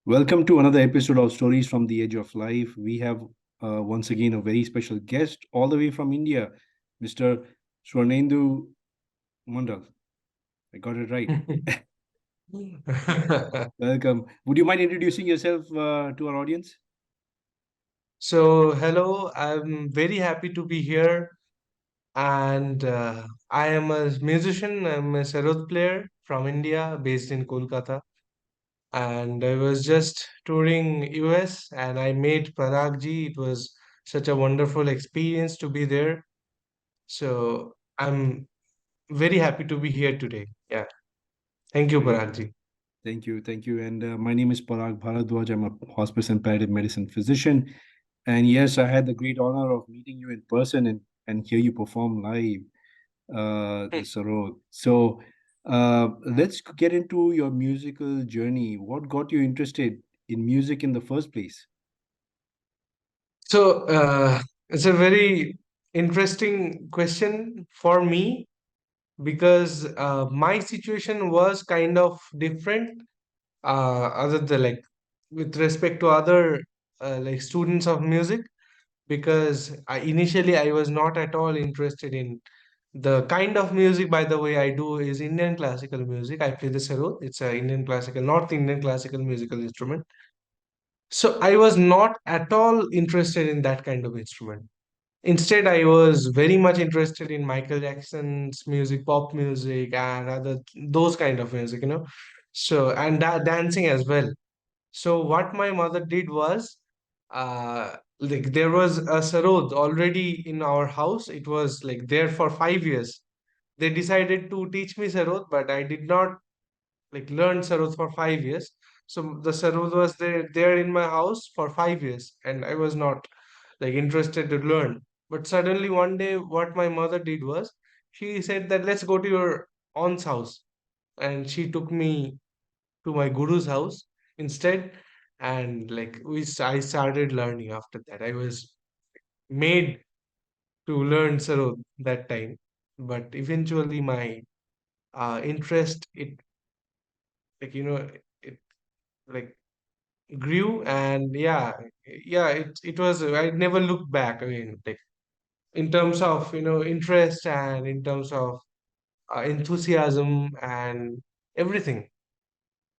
Welcome to another episode of Stories from the Edge of Life. We have once again a very special guest all the way from India, Mr. Swarnendu Mandal. I got it right. Welcome. Would you mind introducing yourself to our audience? So, hello, I'm very happy to be here. And I am a musician, I'm a Sarod player from India, based in Kolkata. And I was just touring US and I met Paragji. It was such a wonderful experience to be there. So, I'm very happy to be here today. Yeah. Thank you, Great. Paragji. Thank you. Thank you. And my name is Parag Bharadwaj. I'm a hospice and palliative medicine physician. And yes, I had the great honor of meeting you in person and hear you perform live. The Sarod. So let's get into your musical journey. What got you interested in music in the first place? So, it's a very interesting question for me because my situation was kind of different other than like with respect to other like students of music because initially I was not at all interested in the kind of music. By the way, I do is Indian classical music. I play the sarod. It's a Indian classical, North Indian classical musical instrument. So I was not at all interested in that kind of instrument. Instead, I was very much interested in Michael Jackson's music, pop music, and other those kind of music, So, and dancing as well. So, what my mother did was, like there was a sarod already in our house. It was like there for 5 years. They decided to teach me sarod, but I did not like learn sarod for 5 years. So the sarod was there in my house for 5 years, and I was not like interested to learn. But suddenly one day, what my mother did was she said that let's go to your aunt's house, and she took me to my guru's house instead, and like I started learning after that. I was made to learn sarod that time, but eventually my interest like it like grew, and yeah, it was I never looked back. I mean, like in terms of interest and in terms of enthusiasm and everything.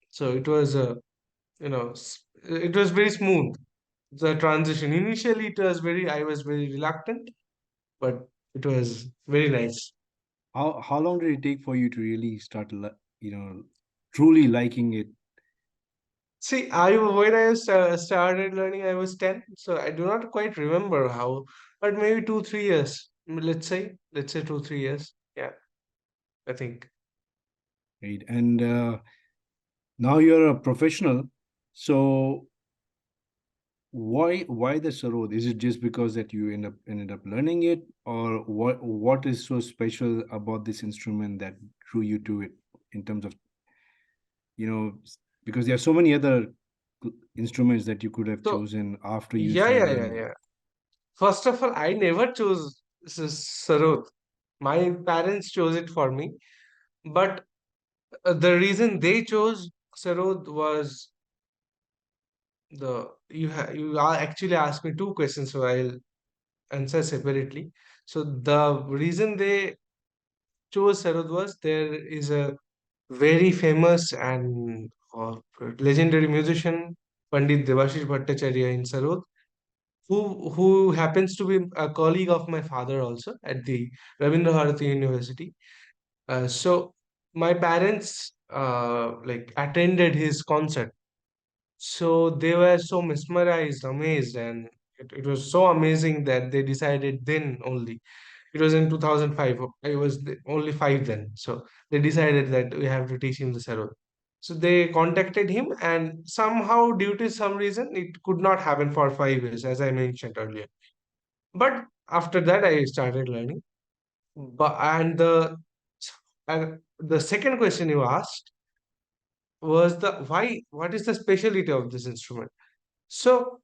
So it was it was very smooth, the transition. Initially it was very I was very reluctant, but it was very nice. How long did it take for you to really start, truly liking it? See, I when I started learning, I was 10, so I do not quite remember how, but maybe 2 3 years. Let's say 2 3 years. Yeah, I think. Right? And now you're a professional. So why the Sarod? Is it just because that you ended up learning it, or what is so special about this instrument that drew you to it in terms of you know because there are so many other instruments that you could have So chosen after you yeah, started yeah, yeah, learning. yeah. First of all, I never chose Sarod. My parents chose it for me, but the reason they chose Sarod was actually asked me two questions, so I'll answer separately. So the reason they chose Sarod was there is a very famous and legendary musician, Pandit Devashish Bhattacharya in Sarod, who happens to be a colleague of my father also at the Rabindra Bharati University. So my parents like attended his concert, so they were so mesmerized, amazed, and it was so amazing that they decided then only. It was in 2005. I was only five then. So they decided that we have to teach him the sarod. So they contacted him, and somehow, due to some reason, it could not happen for 5 years, as I mentioned earlier. But after that, I started learning. But and the second question you asked was the why? What is the specialty of this instrument? So,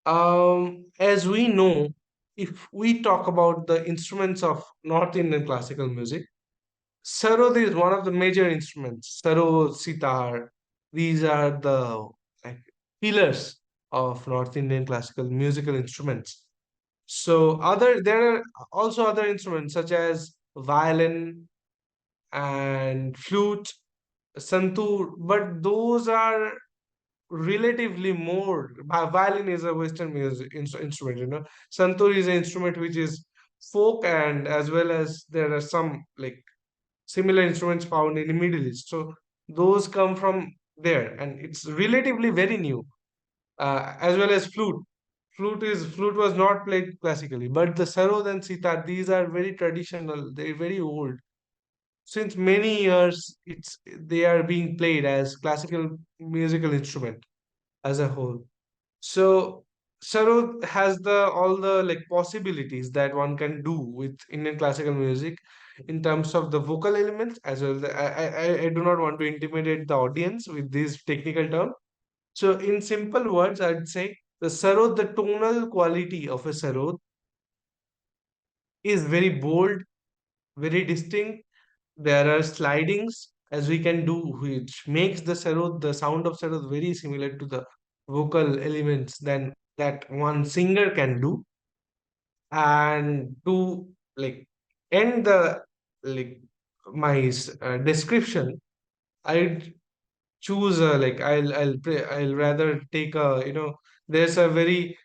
as we know, if we talk about the instruments of North Indian classical music, Sarod is one of the major instruments. Sarod, sitar, these are the like pillars of North Indian classical musical instruments. So there are also other instruments such as violin and flute, santoor, but those are relatively more. Violin is a Western music instrument, you know. Santoor is an instrument which is folk, and as well as there are some like similar instruments found in the Middle East. So those come from there, and it's relatively very new. As well as flute. Flute was not played classically, but the sarod and sitar, these are very traditional. They're very old. Since many years, it's they are being played as classical musical instrument as a whole. So sarod has the all the like possibilities that one can do with Indian classical music in terms of the vocal elements as well. I do not want to intimidate the audience with these technical terms. So, in simple words, I'd say the sarod, the tonal quality of a sarod is very bold, very distinct. There are slidings as we can do, which makes the sarod, the sound of sarod, very similar to the vocal elements than that one singer can do. And to like end the like description, I'd choose like I'll rather take a, you know, there's a very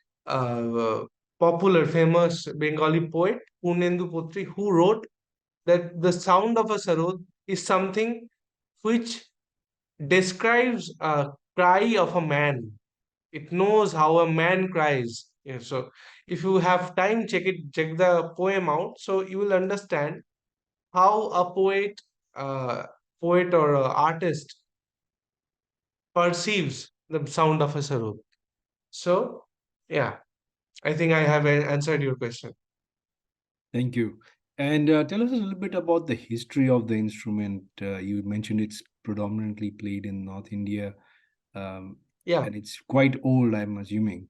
popular famous Bengali poet Purnendu Putri who wrote that the sound of a sarod is something which describes a cry of a man. It knows how a man cries. Yeah, so if you have time, check the poem out, so you will understand how a uh, poet or a artist perceives the sound of a sarod. So, yeah, I think I have answered your question. Thank you. And tell us a little bit about the history of the instrument. You mentioned it's predominantly played in North India, um, Yeah, and it's quite old, I'm assuming,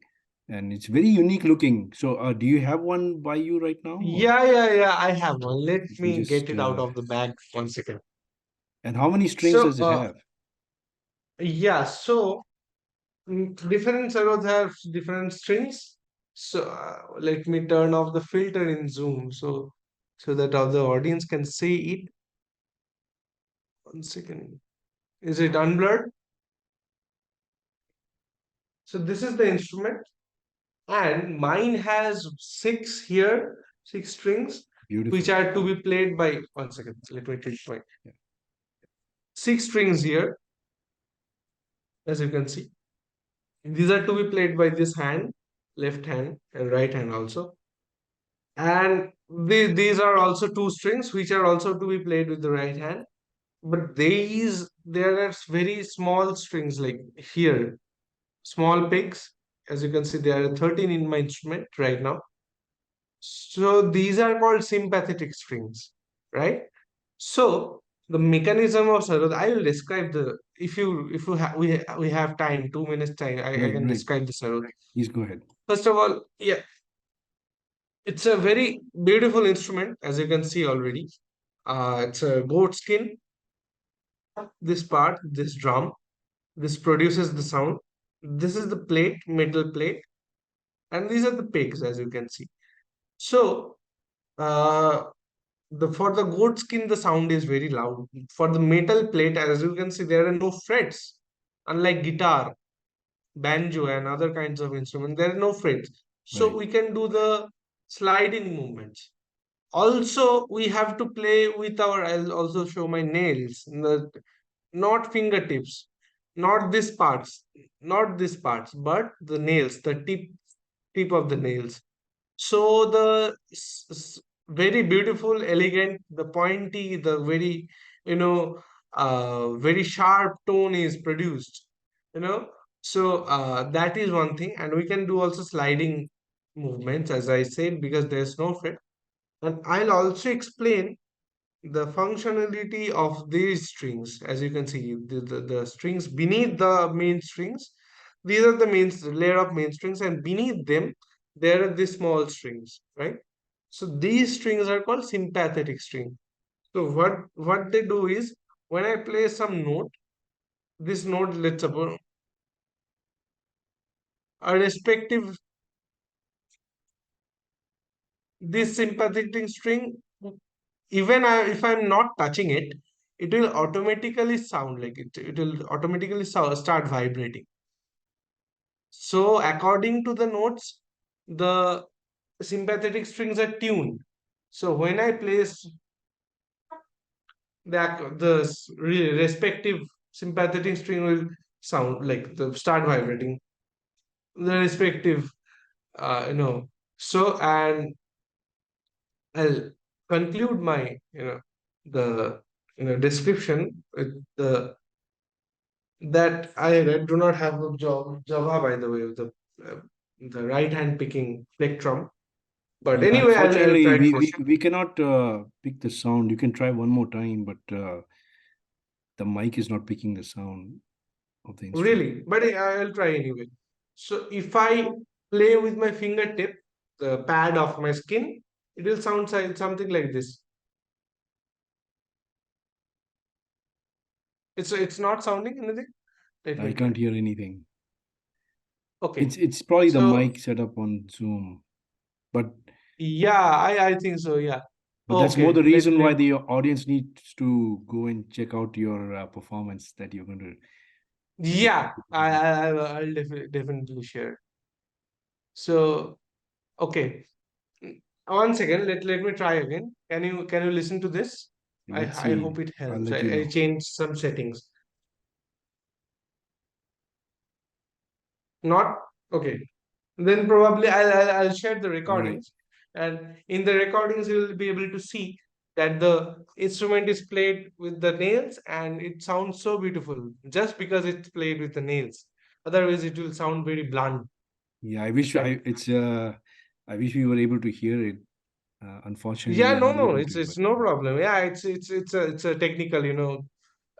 and it's very unique looking. So, do you have one by you right now, or yeah. I have one. Let you can me get just? it out of the bag 1 second. And how many strings So, does it have? yeah, so different sarods have different strings. So, let me turn off the filter in Zoom so that the audience can see it. 1 second. Is it unblurred? So, this is the instrument. And mine has six here, six strings, which Beautiful. are to be played by 1 second. Let me take my Yeah. six strings here, as you can see. These are to be played by this hand, left hand, and right hand also. And these are also two strings, which are also to be played with the right hand. But there are very small strings like here, small picks. As you can see, there are 13 in my instrument right now. So these are called sympathetic strings, right? So the mechanism of sarod, I will describe the if you have we have time, 2 minutes time, I Right, can right. describe the sarod. Please go ahead. First of all, yeah, it's a very beautiful instrument, as you can see already. It's a goat skin. This part, this drum, this produces the sound. This is the plate, metal plate, and these are the pegs, as you can see. So, uh, for the goat skin, the sound is very loud. For the metal plate, as you can see, there are no frets. Unlike guitar, banjo, and other kinds of instruments, there are no frets. So Right, we can do the sliding movements. Also, we have to play with our. I'll also show my nails. Not fingertips, not this parts, not this parts, but the nails, the tip of the nails. So the very beautiful, elegant, the pointy, the very, you know, very sharp tone is produced. You know, so that is one thing, and we can do also sliding movements, as I said, because there's no fit. And I'll also explain the functionality of these strings. As you can see, the strings beneath the main strings, these are the layer of main strings, and beneath them there are the small strings, right? So these strings are called sympathetic string. So what they do is, when I play some note, this note, let's suppose a respective, this sympathetic string, even if I'm not touching it, it will automatically sound like it will automatically start vibrating. So according to the notes, the sympathetic strings are tuned. So when I place the respective sympathetic string will sound like the start vibrating the respective, you know. So, and I'll conclude my, the, description with that I read. Do not have a Java, by the way, with the right hand picking plectrum. But Yeah, anyway, I'll unfortunately, try to we cannot pick the sound. You can try one more time, but the mic is not picking the sound of the instrument. really, but I'll try anyway. So if I play with my fingertip, the pad of my skin, it will sound something like this. It's not sounding anything. Let I me can't try. hear anything. Okay. It's probably the So mic set up on Zoom, but yeah, I think so. Yeah. that's more Okay. the Let reason let why the audience needs to go and check out your performance that you're going to Yeah, report. I'll definitely share. So okay. Mm, One second. Let me try again. Can you listen to this? I Let's I see. hope it I'll helps. let you I know. changed some settings. Not okay. Then probably I'll share the All right. recordings, and in the recordings you will be able to see that the instrument is played with the nails, and it sounds so beautiful just because it's played with the nails. Otherwise, it will sound very blunt. Yeah, I wish Like, I wish we were able to hear it. Unfortunately, we yeah, are no, not no, able it's to. it's But no problem. Yeah, it's a technical, yeah,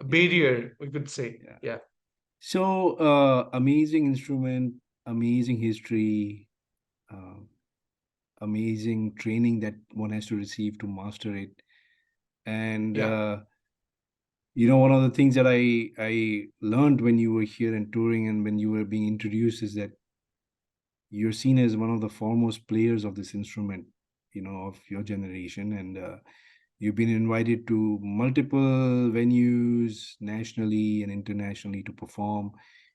barrier, we could say. yeah. Yeah, So amazing instrument, amazing history, uh, amazing training that one has to receive to master it. And yeah, one of the things that I learned when you were here and touring and when you were being introduced is that you're seen as one of the foremost players of this instrument, of your generation, and you've been invited to multiple venues nationally and internationally to perform.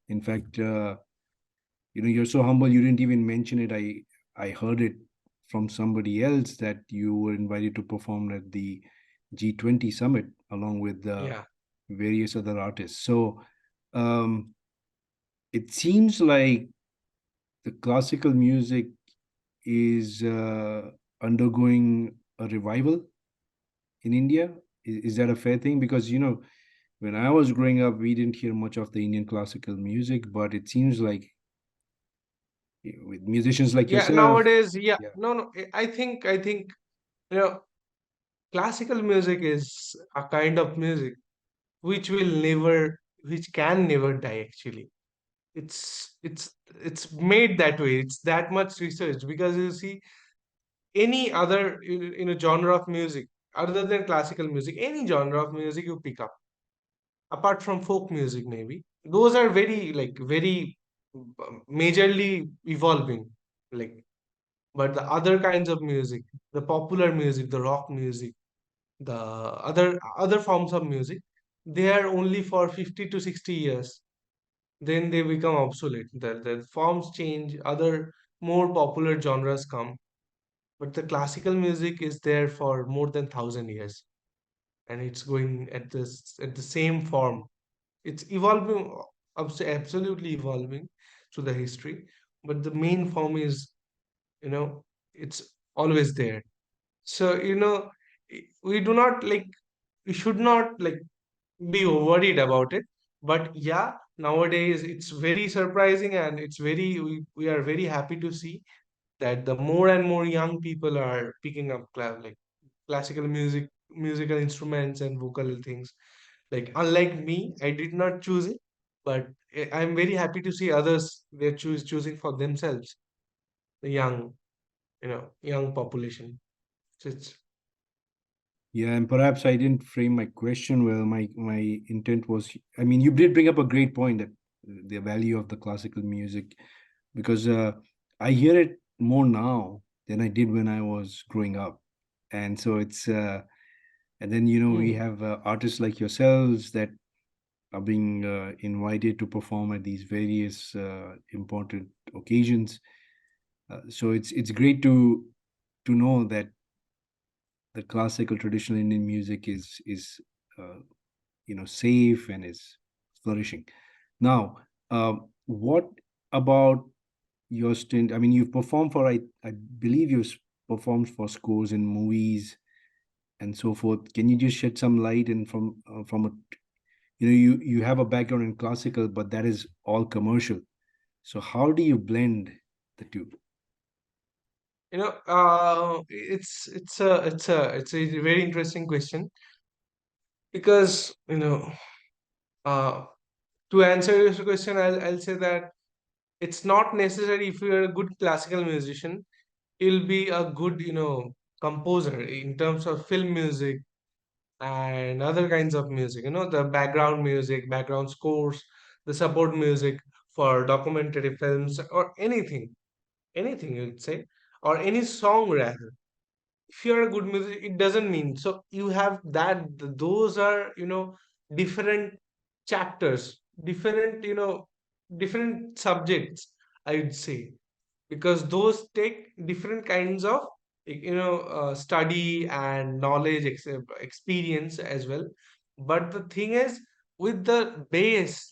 In fact, you're so humble you didn't even mention it. I heard it from somebody else that you were invited to perform at the G20 summit along with yeah. various other artists. So um, it seems like the classical music is undergoing a revival in India. Is that a fair thing? Because when I was growing up, we didn't hear much of the Indian classical music, but it seems like with musicians like Yeah, yourself, nowadays, yeah, yeah, no, no. I think you know classical music is a kind of music which can never die. Actually, it's made that way. It's that much research, because you see, any other genre of music other than classical music, any genre of music you pick up, apart from folk music, maybe those are very majorly evolving. Like, but the other kinds of music, the popular music, the rock music, the other forms of music, they are only for 50 to 60 years, then they become obsolete. The forms change, other more popular genres come, but the classical music is there for more than 1,000 years, and it's going at the same form. It's evolving, absolutely evolving through the history, but the main form is, you know it's always there. So, we do not like we should not be worried about it. But yeah, nowadays it's very surprising, and we are very happy to see that the more and more young people are picking up classical musical instruments and vocal things. Like, unlike me, I did not choose it, but I'm very happy to see others, they're choosing for themselves, the young population. So it's Yeah, and perhaps I didn't frame my question well. My intent was, I mean, you did bring up a great point that the value of the classical music, because I hear it more now than I did when I was growing up, and so it's and then we Hmm. have artists like yourselves that are being invited to perform at these various important occasions. So it's great to know that the classical traditional Indian music is uh, safe and is flourishing. Now, what about your stint? I mean, you've performed for I believe you've performed for scores in movies and so forth. Can you just shed some light and from a you have a background in classical, but that is all commercial. So how do you blend the two? It's a very interesting question because uh, to answer your question, I'll say that it's not necessary if you're a good classical musician, you'll be a good composer in terms of film music and other kinds of music. The background music, background scores, the support music for documentary films or anything you'd say, or any song rather. If you're a good music, it doesn't mean so you have that. Those are different chapters, different subjects, I would say, because those take different kinds of study and knowledge, experience as well. But the thing is, with the base,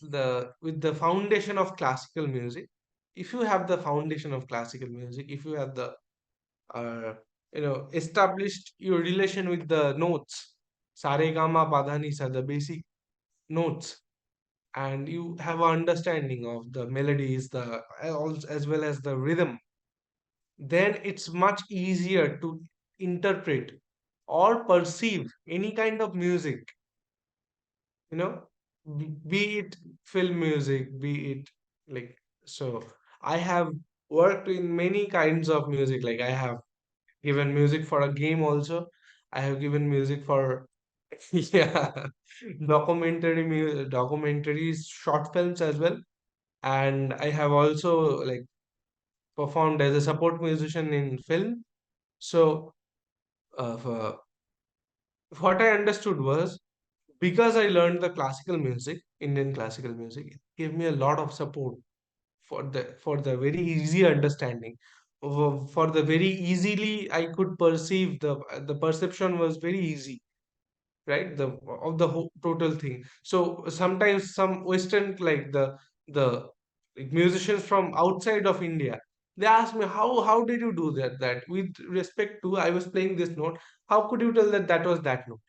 with the foundation of classical music, if you have the foundation of classical music, if you have the uh, established your relation with the notes, sare gama padhani sa, the basic notes, and you have an understanding of the melodies, as well as the rhythm, then it's much easier to interpret or perceive any kind of music, you know, be it film music, be it like. So I have worked in many kinds of music. Like I have given music for a game also. I have given music for yeah, documentaries, short films as well. And I have also like performed as a support musician in film. So uh, what I understood was, because I learned the classical music, Indian classical music, it gave me a lot of support for the very easy understanding. For the very easily I could perceive, the perception was very easy, right? The of the whole total thing. So sometimes some Western, like the like musicians from outside of India, they ask me, how did you do that with respect to I was playing this note, how could you tell that that was that note?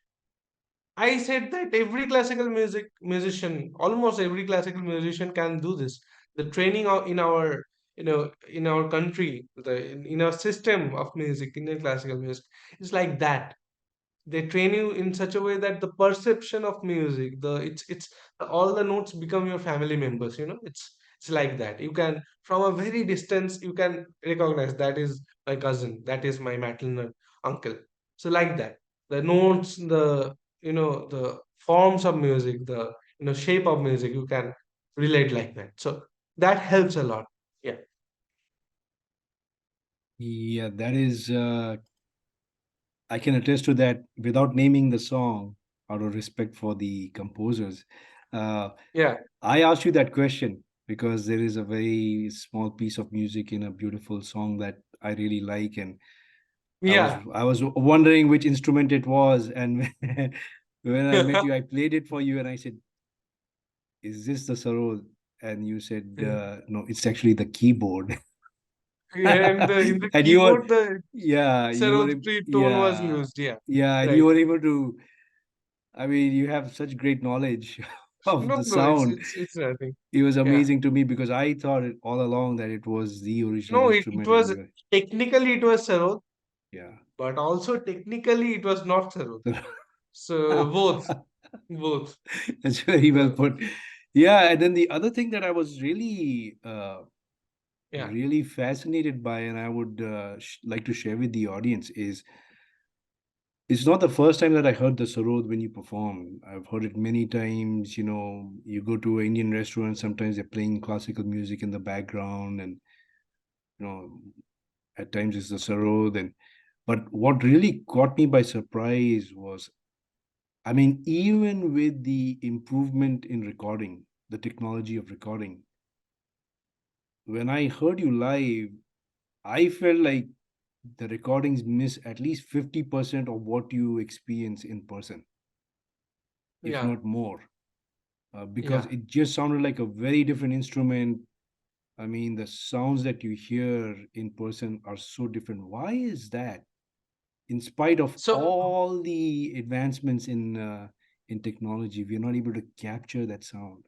I said that every classical music musician, almost every classical musician can do this. The training in our in our country, in our system of music, Indian classical music, is like that. They train you in such a way that the perception of music, the it's all the notes become your family members. It's like that. You can, from a very distance, you can recognize that is my cousin, that is my maternal uncle. So like that, the notes, the forms of music, the shape of music, you can relate like that. So that helps a lot. Yeah. Yeah, that is I can attest to that without naming the song out of respect for the composers. Uh, Yeah. I asked you that question because there is a very small piece of music in a beautiful song that I really like, and Yeah. I was wondering which instrument it was, and when I met you, I played it for you, and I said, "Is this the Sarod?" And you said, "No, it's actually the keyboard." Yeah, and in the And you were, keyboard, the yeah, you were, Sarod tone was yeah, used. Yeah. yeah, and you Right. were able to. I mean, you have such great knowledge of No, the no, it's sound. it's it's nothing. It was Yeah. amazing to me because I thought it all along that it was the original No, it instrument, and was you were, technically it was Sarod, yeah. but also technically it was not Sarod. So both. That's very well The put. Yeah, and then the other thing that I was really, yeah. really fascinated by, and I would like to share with the audience is It's not the first time that I heard the Sarod when you perform. I've heard it many times. You know, you go to an Indian restaurant, sometimes they're playing classical music in the background, and you know, at times it's the Sarod. And but what really caught me by surprise was, I mean, even with the improvement in recording, the technology of recording, when I heard you live, I felt like the recordings miss at least 50% of what you experience in person, if Yeah, not more, because yeah. it just sounded like a very different instrument. I mean, the sounds that you hear in person are so different. Why is that? In spite of So all the advancements in technology, we're not able to capture that sound.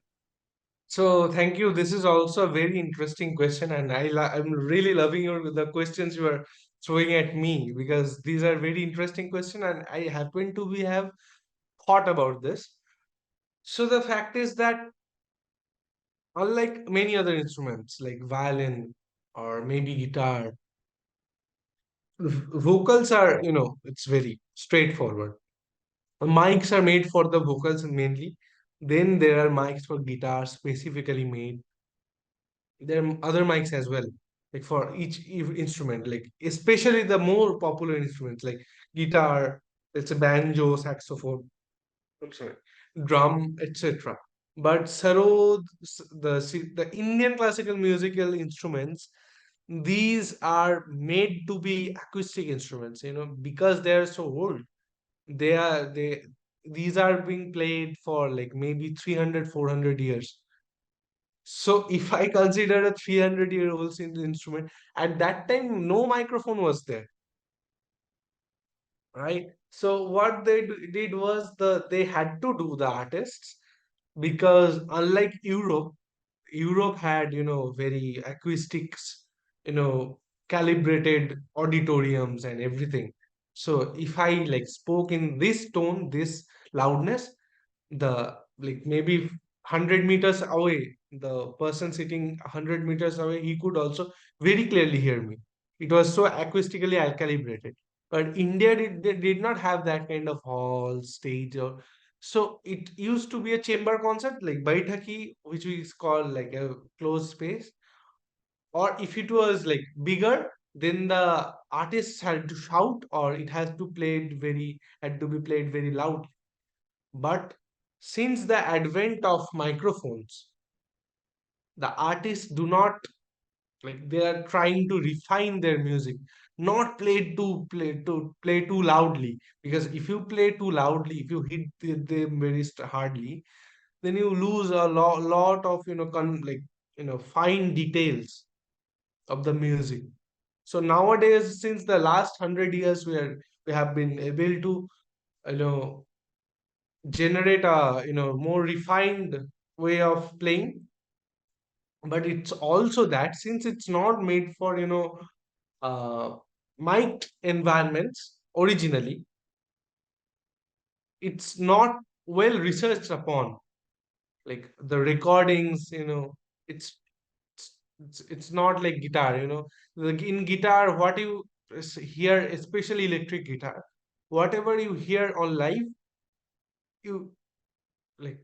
So thank you. This is also a very interesting question, and I'm really loving the questions you are throwing at me because these are very interesting questions, and I happen to be have thought about this. So the fact is that unlike many other instruments like violin or maybe guitar, vocals are it's very straightforward. Mics are made for the vocals mainly. Then there are mics for guitar specifically made. There are other mics as well, like for each instrument, like especially the more popular instruments like guitar, it's a banjo, saxophone, I'm sorry, drum, etc. But sarod, the Indian classical musical instruments, these are made to be acoustic instruments, because they are so old. They these are being played for like maybe 300, 400 years. So if I consider a 300-year-old instrument, at that time no microphone was there, right? So what did was they had to do, the artists, because unlike Europe had very acoustics, calibrated auditoriums and everything. So if I like spoke in this tone, this loudness, the like maybe 100 meters away, the person sitting 100 meters away, he could also very clearly hear me. It was so acoustically calibrated. But India did not have that kind of hall stage, or so it used to be a chamber concert like baithaki, which is called like a closed space. Or if it was like bigger, then the artists had to shout, or it has to played very had to be played very loud. But since the advent of microphones, the artists do not, like, they are trying to refine their music, not play too loudly. Because if you play too loudly, if you hit them very hardly, then you lose a lot of fine details of the music. So nowadays, since the last 100 years, we have been able to you know generate a more refined way of playing. But it's also that since it's not made for uh mic environments originally, it's not well researched upon. Like the recordings, it's it's not like guitar. Like in guitar, what you hear, especially electric guitar, whatever you hear on live, you like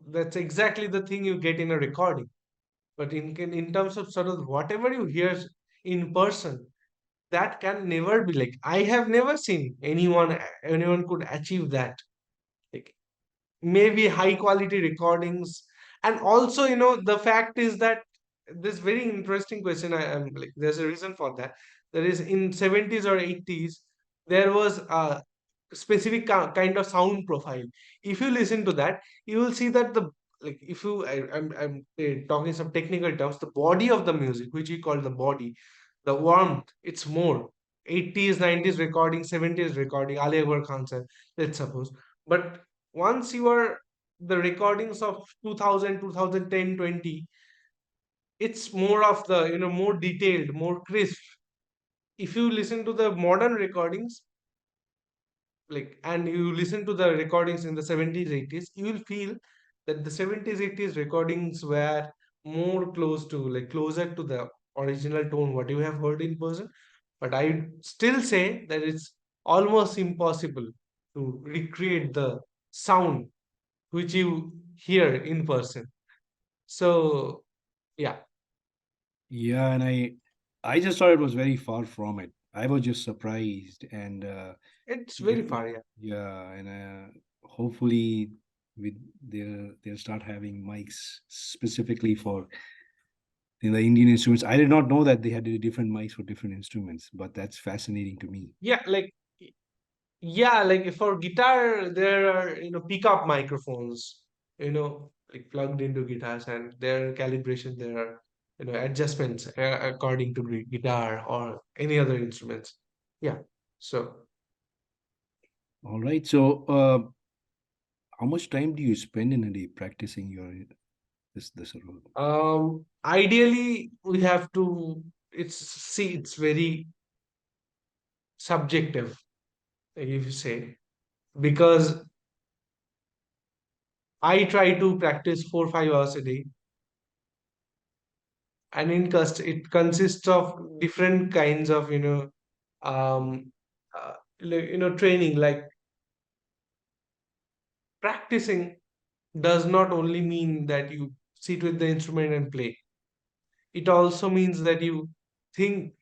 that's exactly the thing you get in a recording. But in terms of sort of whatever you hear in person, that can never be like, I have never seen anyone could achieve that. Like maybe high quality recordings. And also, the fact is that this very interesting question, I am like, there's a reason for that. There is in 70s or 80s, there was a specific kind of sound profile. If you listen to that, you will see that the like if you I'm talking some technical terms, the body of the music, which we call the body, the warmth, it's more 80s, 90s recording, 70s recording, Ali Akbar Khan sir, let's suppose. But once you are the recordings of 2000, 2010, 20, it's more of the more detailed, more crisp. If you listen to the modern recordings, like, and you listen to the recordings in the 70s, 80s, you will feel that the 70s, 80s recordings were more close to, like, closer to the original tone what you have heard in person. But I still say that it's almost impossible to recreate the sound which you hear in person. So yeah, Yeah, and I just thought it was very far from it. I was just surprised, and it's very you, far. Yeah. yeah, and hopefully with they'll start having mics specifically for the Indian instruments. I did not know that they had different mics for different instruments, but that's fascinating to me. Yeah, like yeah, like for guitar, there are pickup microphones, like plugged into guitars, and there are calibration. There are adjustments according to guitar or any other instruments. Yeah. So All right, so how much time do you spend in a day practicing your this role? ideally we have to. It's very subjective, like if you say, because I try to practice 4 5 hours a day, and it consists of different kinds of um training. Like practicing does not only mean that you sit with the instrument and play. It also means that you think,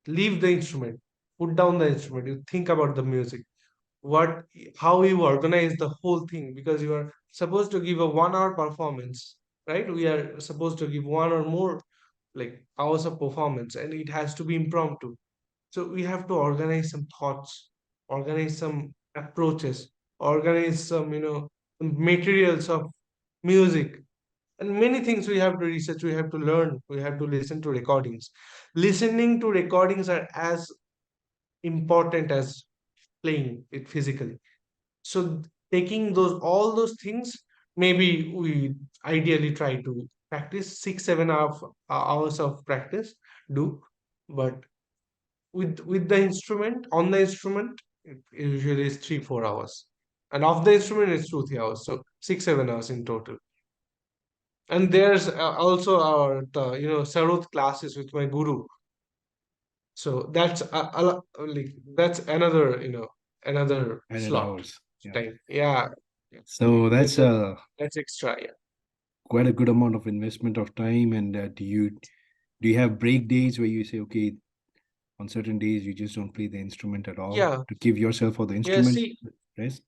leave the instrument, put down the instrument, you think about the music, what how you organize the whole thing, because you are supposed to give a 1 hour performance, right? We are supposed to give one or more like hours of performance, and it has to be impromptu. So we have to organize some thoughts, organize some approaches, organize some materials of music, and many things we have to research, we have to learn, we have to listen to recordings. Listening to recordings are as important as playing it physically. So taking those all those things, maybe we ideally try to practice 6 7 hours of practice, do. But with the instrument, on the instrument, it usually is 3 4 hours, and off the instrument it's 2 3 hours, so 6 7 hours in total. And there's also our Sarod classes with my guru. So that's like that's another another Added slot hours. Yeah. time. Yeah, yeah. So With that's the that's extra. Yeah, quite a good amount of investment of time. And do you have break days where you say, okay, on certain days you just don't play the instrument at all yeah, to give yourself or the yeah. instrument rest?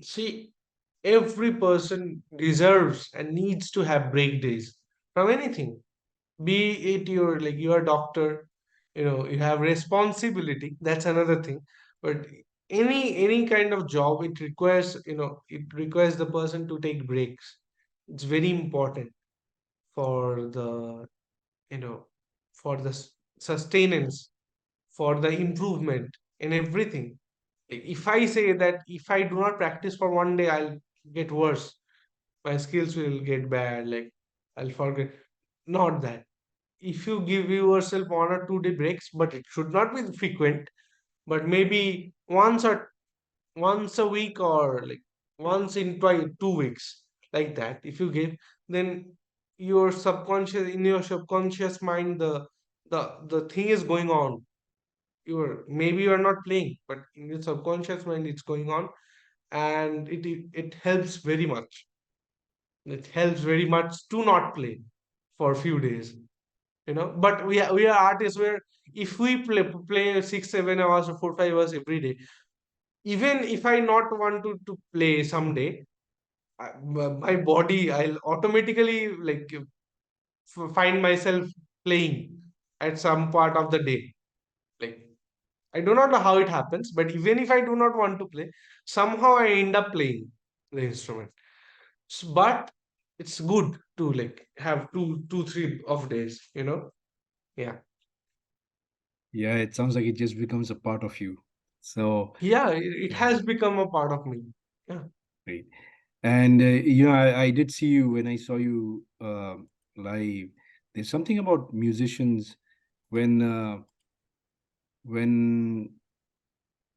See, every person deserves and needs to have break days from anything. Be it your, like, you are a doctor, you have responsibility. That's another thing. But any kind of job, it requires the person to take breaks. It's very important for the you know for the sustenance, for the improvement in everything. If I say that if I do not practice for one day, I'll get worse, my skills will get bad, like I'll forget. Not that. If you give yourself 1 or 2 day breaks, but it should not be frequent, but maybe once a week, or like once in 2 weeks, like that, if you give, then in your subconscious mind, the thing is going on. Maybe you're not playing, but in your subconscious mind it's going on, and it helps very much. It helps very much to not play for a few days. But we are artists, where if we play 6 7 hours or 4 5 hours every day, even if I not want to play someday, my body, I'll automatically like find myself playing at some part of the day. Like, I do not know how it happens, but even if I do not want to play, somehow I end up playing the instrument. But it's good to like have 2 3 of days. Yeah. Yeah, it sounds like it just becomes a part of you. So Yeah, it yeah, has become a part of me. Yeah. great. And I did see you when I saw you live. There's something about musicians when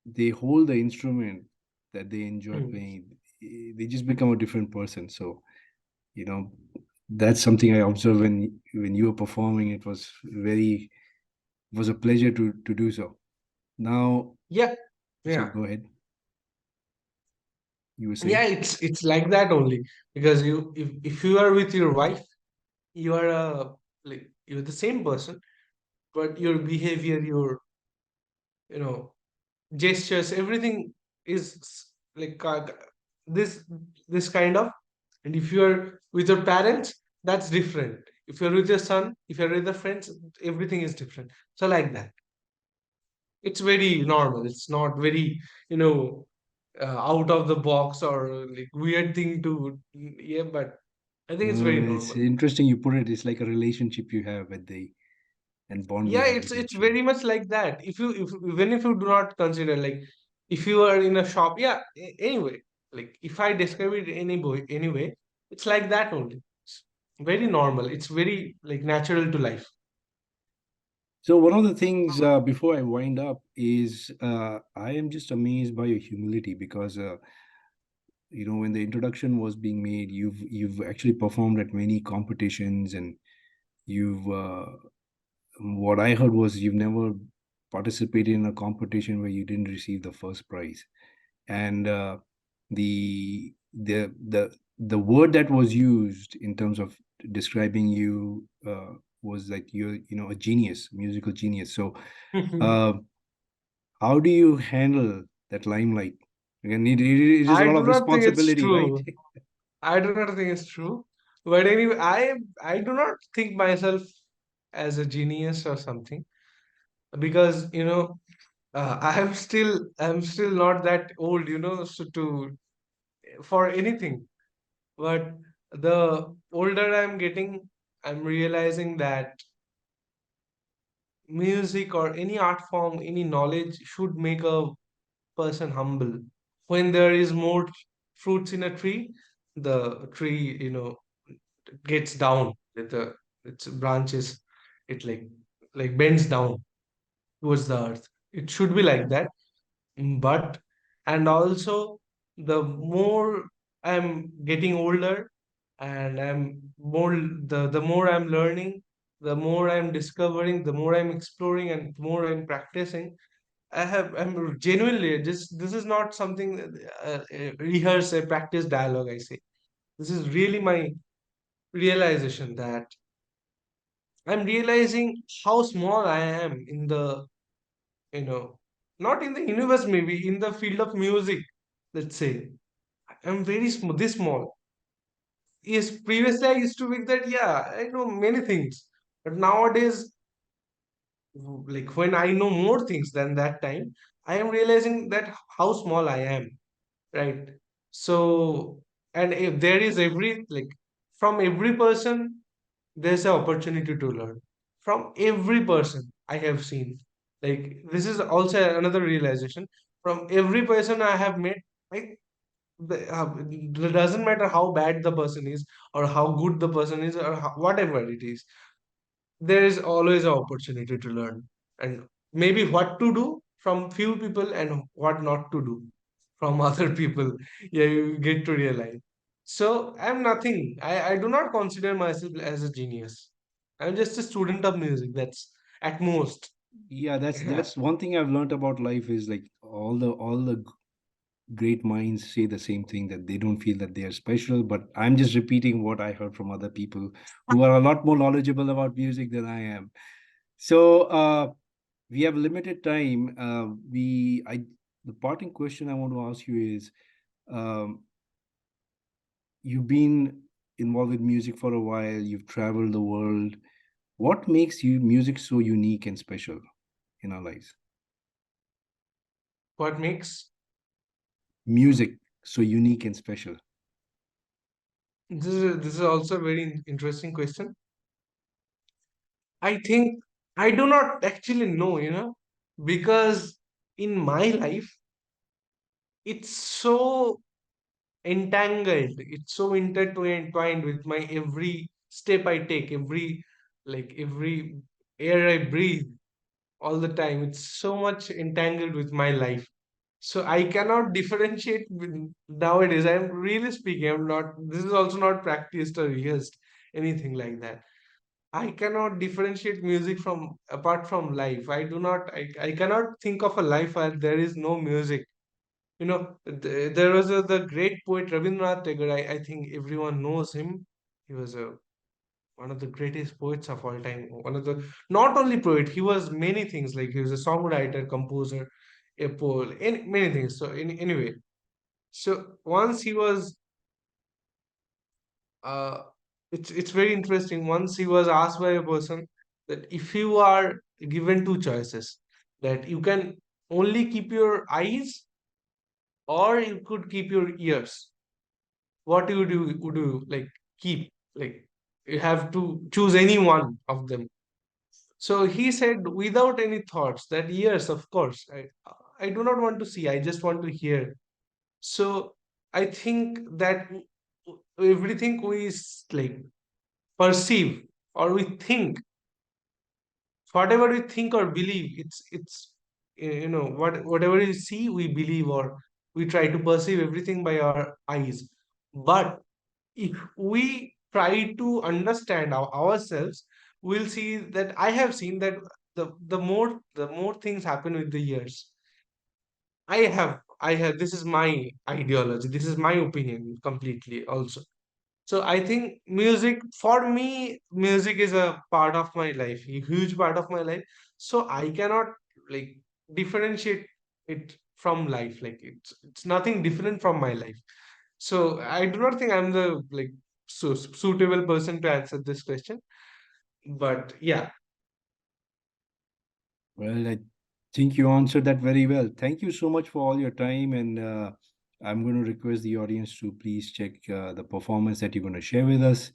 they hold the instrument that they enjoy Hmm. playing, they just become a different person. So you know that's something I observed when you were performing. It was a pleasure to do so. Now, Yeah, sorry, yeah, go ahead. You were yeah. saying? It's like that only, because if you are with your wife, you are like you're the same person, but your behavior, your you know gestures, everything is like this this kind of. And if you're with your parents, that's different. If you're with your son, if you're with your friends, everything is different. So like that, it's very normal. It's not very, you know out of the box or like weird thing to, yeah, but I think it's very It's normal. interesting you put it. It's like a relationship you have with the and bond you Yeah, have with it's each other. very much like that. If even if you do not consider, like, if you are in a shop, yeah, anyway, like if I describe it anyway, it's like that only. It's very normal. It's very like natural to life. So one of the things before I wind up is I am just amazed by your humility because when the introduction was being made, you've actually performed at many competitions and you've what I heard was you've never participated in a competition where you didn't receive the first prize. And the word that was used in terms of describing you was like you're a genius, musical genius. So uh, how do you handle that limelight? Again, it is a I lot do of not think it's responsibility, right? true. I do not think it's true. But anyway, I do not think myself as a genius or something, because I'm still not that old, so to for anything. But the older I'm getting, I'm realizing that music or any art form, any knowledge should make a person humble. When there is more fruits in a tree, the tree, gets down with the its branches. It like bends down towards the earth. It should be like that. But and also, the more I'm getting older, and the more I'm learning, the more I'm discovering, the more I'm exploring, and the more I'm practicing. I'm genuinely, this is not something rehearse a practice dialogue, I say. This is really my realization, that I'm realizing how small I am in the, you know not in the universe, maybe in the field of music, let's say. I'm very small, this small. Yes, previously I used to think that, yeah, I know many things, but nowadays, like when I know more things than that time, I am realizing that how small I am, right? So, and if there is from every person, there's an opportunity to learn from every person I have seen. Like, this is also another realization. From every person I have met, like, it doesn't matter how bad the person is, or how good the person is, or whatever it is, there is always an opportunity to learn, and maybe what to do from few people and what not to do from other people. Yeah, you get to realize. So I'm nothing. I do not consider myself as a genius. I'm just a student of music. That's at most. Yeah, that's Yeah. that's one thing I've learned about life is like all the great minds say the same thing that they don't feel that they are special, but I'm just repeating what I heard from other people who are a lot more knowledgeable about music than I am. So we have limited time. The parting question I want to ask you is, um, you've been involved with music for a while, you've traveled the world. What makes you music so unique and special in our lives? What makes Music so unique and special. this is also a very interesting question. I think I do not actually know, because in my life, it's so entangled, it's so intertwined with my every step I take, every air I breathe, all the time. It's so much entangled with my life. So I cannot differentiate nowadays. I'm really speaking. I'm not. This is also not practiced or rehearsed, anything like that. I cannot differentiate music from apart from life. I do not. I cannot think of a life where there is no music. There was the great poet Rabindranath Tagore. I think everyone knows him. He was one of the greatest poets of all time. One of the not only poet, he was many things. Like he was a songwriter, composer, a poet, many things. So anyway, so once he was uh, it's very interesting. Once he was asked by a person that if you are given two choices, that you can only keep your eyes or you could keep your ears, what would you like keep? Like you have to choose any one of them. So he said without any thoughts that yes, of course, I do not want to see, I just want to hear. So I think that everything we like perceive or we think, whatever we think or believe, whatever we see we believe, or we try to perceive everything by our eyes. But if we try to understand ourselves, we'll see that I have seen that the more things happen with the years. I have this is my ideology, this is my opinion completely also. So I think music, for me, music is a part of my life, a huge part of my life. So I cannot like differentiate it from life. Like it's nothing different from my life. So I do not think I'm the like suitable person to answer this question. But yeah, Well, I think you answered that very well. Thank you so much for all your time. And I'm going to request the audience to please check the performance that you're going to share with us.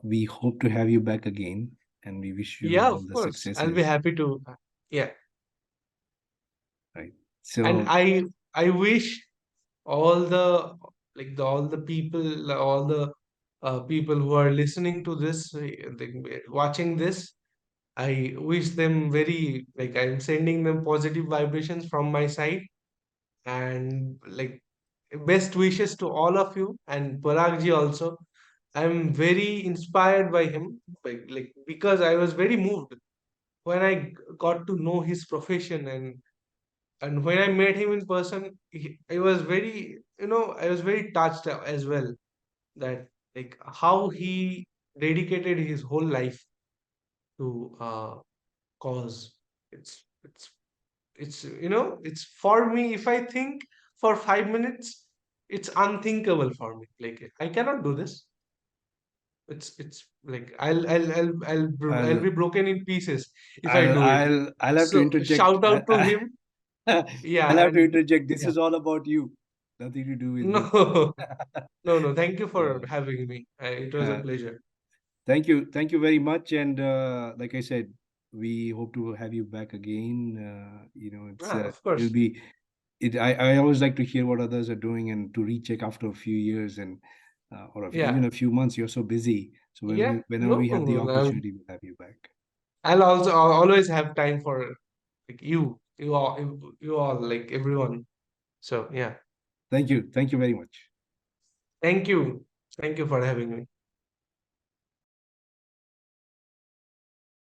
We hope to have you back again, and we wish you yeah, all of the course, I'll be successes. happy to. Yeah, Right. and So, I wish all the all the people, all the people who are listening to this, watching this, I wish them very, like, I'm sending them positive vibrations from my side, and like best wishes to all of you, and Paragji also. I'm very inspired by him, because I was very moved when I got to know his profession, and when I met him in person, I was very, I was very touched as well, that like how he dedicated his whole life to cause. It's for me, if I think for 5 minutes, it's unthinkable for me. Like I cannot do this. It's like I'll I'll be broken in pieces if I I'll do it. I'll have to So interject. shout out to him. I'll Yeah, have to and interject. This yeah. is all about you, nothing to do with No, me. no. Thank you for So, having me. It was a uh, pleasure. thank you very much. And like I said, we hope to have you back again. It's Ah, of it'll course. be it. I always like to hear what others are doing and to recheck after a few years and even Yeah, a few months. You're so busy, so yeah. whenever No, we no, have the no. opportunity, we'll have you back. I'll always have time for like you all, like everyone. So yeah. Thank you very much. Thank you. Thank you for having me.